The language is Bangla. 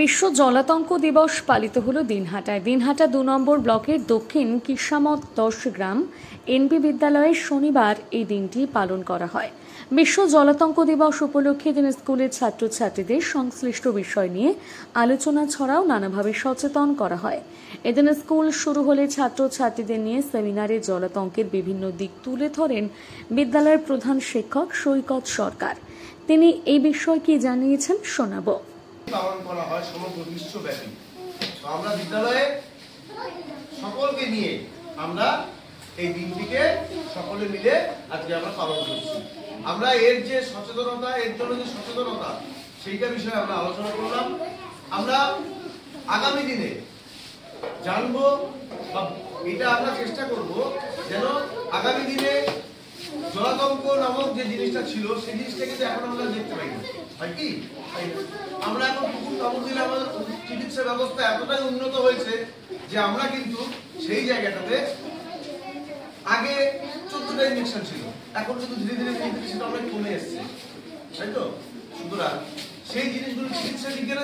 বিশ্ব জলাতঙ্ক দিবস পালিত হলো দিনহাটায়। দিনহাটা ২ নম্বর ব্লকের দক্ষিণ কিসামত ১০ গ্রাম এনপি বিদ্যালয়ে শনিবার এই দিনটি পালন করা হয়। বিশ্ব জলাতঙ্ক দিবস উপলক্ষে এদিন স্কুলের ছাত্রছাত্রীদের সংশ্লিষ্ট বিষয় নিয়ে আলোচনা ছড়াও নানাভাবে সচেতন করা হয়। এদিন স্কুল শুরু হলে ছাত্রছাত্রীদের নিয়ে সেমিনারে জলাতঙ্কের বিভিন্ন দিক তুলে ধরেন বিদ্যালয়ের প্রধান শিক্ষক সৈকত সরকার। তিনি এই বিষয়ে কি জানিয়েছেন শোনাবো। পালন করা হয় সমগ্র বিশ্বব্যাপী। আমরা বিদ্যালয়ে সকলকে নিয়ে আমরা এই দিনটিকে সকলে মিলে আজকে আমরা পালন করছি। আমরা এর যে সচেতনতা, এর জন্য যে সচেতনতা, সেইটা বিষয়ে আমরা আলোচনা করলাম। আমরা আগামী দিনে জানবো বা এটা আমরা চেষ্টা করব যেন আগামী দিনে জলাতঙ্ক নামক যে জিনিসটা ছিল সেই জিনিসটা কিন্তু এখন আমরা দেখতে পাই না। হয় কি? আমরা এখন পুকুর কামড় দিলে আমাদের চিকিৎসা ব্যবস্থা এতটাই উন্নত হয়েছে যে আমরা কিন্তু সেই জায়গাটাতে আগে 14টা ইনজেকশন ছিল, এখন কিন্তু ধীরে ধীরে ইনজেকশনটা অনেক কমে এসছে, তাই তো? সুতরাং সেই জিনিসগুলো চিকিৎসা বিজ্ঞানের